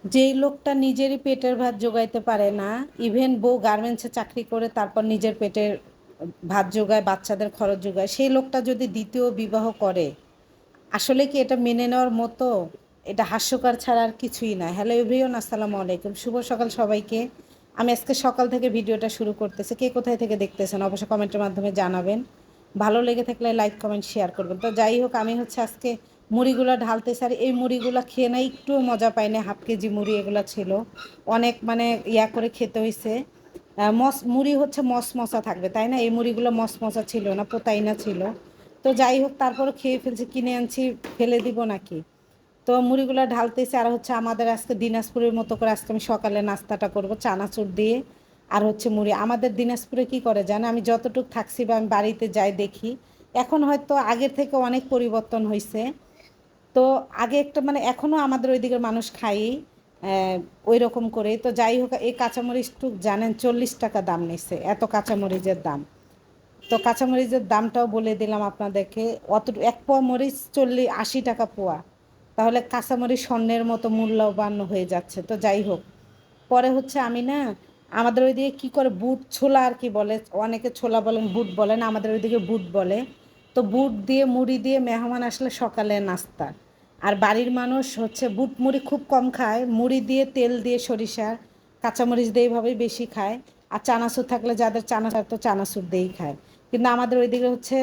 যেই লোকটা নিজেরই পেটের ভাত জোগাইতে পারে না, ইভেন বউ গার্মেন্টসে চাকরি করে তারপর নিজের পেটের ভাত জোগায়, বাচ্চাদের খরচ জোগায়, সেই লোকটা যদি দ্বিতীয় বিবাহ করে, আসলে কি এটা মেনে নেওয়ার মতো? এটা হাস্যকর ছাড়া আর কিছুই না। হ্যালো এভরিওয়ান, আসসালামু আলাইকুম, শুভ সকাল সবাইকে। আমি আজকে সকাল থেকে ভিডিওটা শুরু করতেছি। কে কোথায় থেকে দেখতেছেন অবশ্যই কমেন্টের মাধ্যমে জানাবেন। ভালো লেগে থাকলে লাইক কমেন্ট শেয়ার করবেন। তো যাই হোক, আমি হচ্ছে আজকে মুড়িগুলো ঢালতেছি। আর এই মুড়িগুলো খেয়ে না একটুও মজা পাই না। হাফ কেজি মুড়ি এগুলো ছিল, অনেক মানে ইয়া করে খেতে হয়েছে। মুড়ি হচ্ছে মশা থাকবে তাই না, এই মুড়িগুলো মশা ছিল না, পোতাইনা ছিল। তো যাই হোক, তারপরও খেয়ে ফেলছি, কিনে আনছি, ফেলে দিব নাকি। তো মুড়িগুলো ঢালতেছি। আর হচ্ছে আমাদের আজকে দিনাজপুরের মতো করে আজকে আমি সকালে নাস্তাটা করব চানাচুর দিয়ে। আর হচ্ছে মুড়ি। আমাদের দিনাজপুরে কি করে জানে, আমি যতটুকু থাকছি বা আমি বাড়িতে যাই দেখি, এখন হয়তো আগের থেকে অনেক পরিবর্তন হয়েছে। তো আগে একটা মানে এখনও আমাদের ওই দিকের মানুষ খাই ওই রকম করে। তো যাই হোক, এই কাঁচামরিচটুক জানেন 40 টাকা দাম নিচ্ছে, এত কাঁচামরিচের দাম। তো কাঁচামরিচের দামটাও বলে দিলাম আপনাদেরকে। অত এক পোয়া মরিচ 80 টাকা পোয়া। তাহলে কাঁচামরিচ স্বর্ণের মতো মূল্যবান হয়ে যাচ্ছে। তো যাই হোক, পরে হচ্ছে আমি না, আমাদের ওইদিকে কী করে বুট ছোলা আর কি বলে, অনেকে ছোলা বলেন, বুট বলেন, আমাদের ওইদিকে বুট বলে। তো বুট দিয়ে মুড়ি দিয়ে মেহমান আসলে সকালে নাস্তা। আর বাড়ির মানুষ হচ্ছে বুট মুড়ি খুব কম খায়, মুড়ি দিয়ে তেল দিয়ে সরিষার কাঁচামরিচ দিয়ে এইভাবেই বেশি খায়। আর চানাচুর থাকলে যাদের চানাচুর, তো চানাচুর দিয়েই খায়। কিন্তু আমাদের ওইদিকে হচ্ছে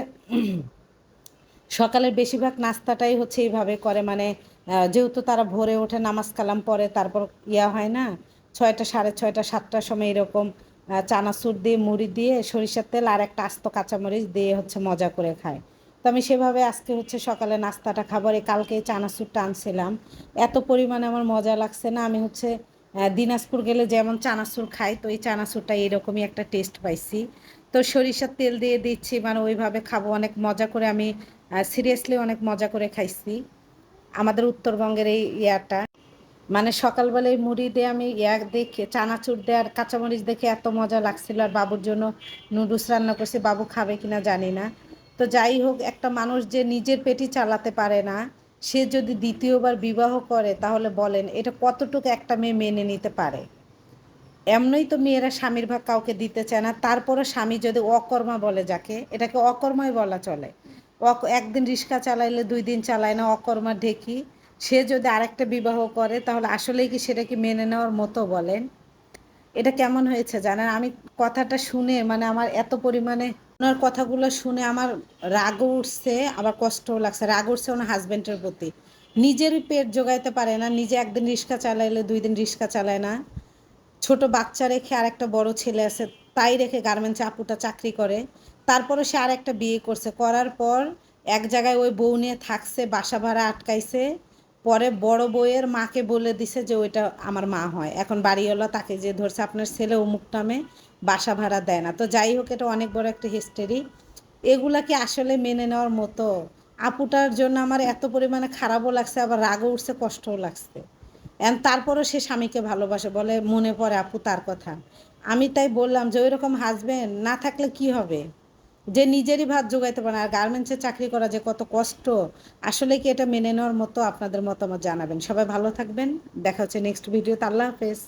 সকালের বেশিরভাগ নাস্তাটাই হচ্ছে এইভাবে করে, মানে যেহেতু তারা ভোরে ওঠে, নামাজ কালাম পরে, তারপর ইয়া হয় না, 6টা, 6:30, 7টার সময় এরকম চানাচুর দিয়ে মুড়ি দিয়ে সরিষার তেল আর একটা আস্ত কাঁচামরিচ দিয়ে হচ্ছে মজা করে খায়। তো আমি সেভাবে আজকে হচ্ছে সকালে নাস্তাটা খাবার, এই কালকে চানাচুরটা আনছিলাম, এত পরিমাণে আমার মজা লাগছে না। আমি হচ্ছে দিনাজপুর গেলে যেমন চানাচুর খাই, তো এই চানাচুরটা এরকমই একটা টেস্ট পাইছি। তো সরিষার তেল দিয়ে দিচ্ছি, মানে ওইভাবে খাবো অনেক মজা করে। আমি সিরিয়াসলি অনেক মজা করে খাইছি আমাদের উত্তরবঙ্গের এই ইয়াটা। মানে সকালবেলায় মুড়ি দিয়ে আমি ইয়া দেখে চানাচুর দিয়ে আর কাঁচামরিচ দেখে এত মজা লাগছিল। আর বাবুর জন্য নুডলস রান্না করছি, বাবু খাবে কিনা জানি না। তো যাই হোক, একটা মানুষ যে নিজের পেটই চালাতে পারে না, সে যদি দ্বিতীয়বার বিবাহ করে, তাহলে বলেন এটা কতটুকু একটা মেয়ে মেনে নিতে পারে? এমনই তো মেয়েরা স্বামীর ভাগ কাউকে দিতে চায় না, তারপরও স্বামী যদি অকর্মা বলে, যাকে, এটাকে অকর্মাই বলা চলে। একদিন রিক্সা চালাইলে 2 দিন চালায় না, অকর্মা ঢেকি। সে যদি আরেকটা বিবাহ করে, তাহলে আসলেই কি সেটা কি মেনে নেওয়ার মতো বলেন? এটা কেমন হয়েছে জানেন, আমি কথাটা শুনে মানে আমার এত পরিমাণে, ওনার কথাগুলো শুনে আমার রাগও উঠছে, আবার কষ্টও লাগছে। রাগ উঠছে ওনার হাজবেন্ডের প্রতি। নিজেরই পেট জোগাইতে পারে না, নিজে একদিন রিক্সা চালাইলে 2 দিন রিক্সা চালায় না। ছোট বাচ্চা রেখে, আর একটা বড় ছেলে আছে, তাই রেখে গার্মেন্টসে আপুটা চাকরি করে। তারপরে সে আর একটা বিয়ে করছে, করার পর এক জায়গায় ওই বউ নিয়ে থাকছে, বাসা ভাড়া আটকাইছে। পরে বড় বউয়ের মাকে বলে দিছে যে ওইটা আমার মা হয়। এখন বাড়িওয়ালা তাকে যে ধরছে, আপনার ছেলে অমুক নামে বাসা ভাড়া দেয় না। তো যাই হোক, এটা অনেক বড় একটা হিস্টেরি। এগুলা কি আসলে মেনে নেওয়ার মতো? আপুটার জন্য আমার এত পরিমাণে খারাপও লাগছে, আবার রাগও উঠছে, কষ্টও লাগছে। তারপরও সে স্বামীকে ভালোবাসে, বলে মনে পড়ে আপু তার কথা। আমি তাই বললাম যে ওইরকম হাজবেন্ড না থাকলে কি হবে, যে নিজেরই ভাত জোগাইতে পারে না। আর গার্মেন্টসে চাকরি করা যে কত কষ্ট, আসলে কি এটা মেনে নেওয়ার মতো? আপনাদের মতামত জানাবেন। সবাই ভালো থাকবেন, দেখা হচ্ছে নেক্সট ভিডিওতে। আল্লাহ হাফেজ।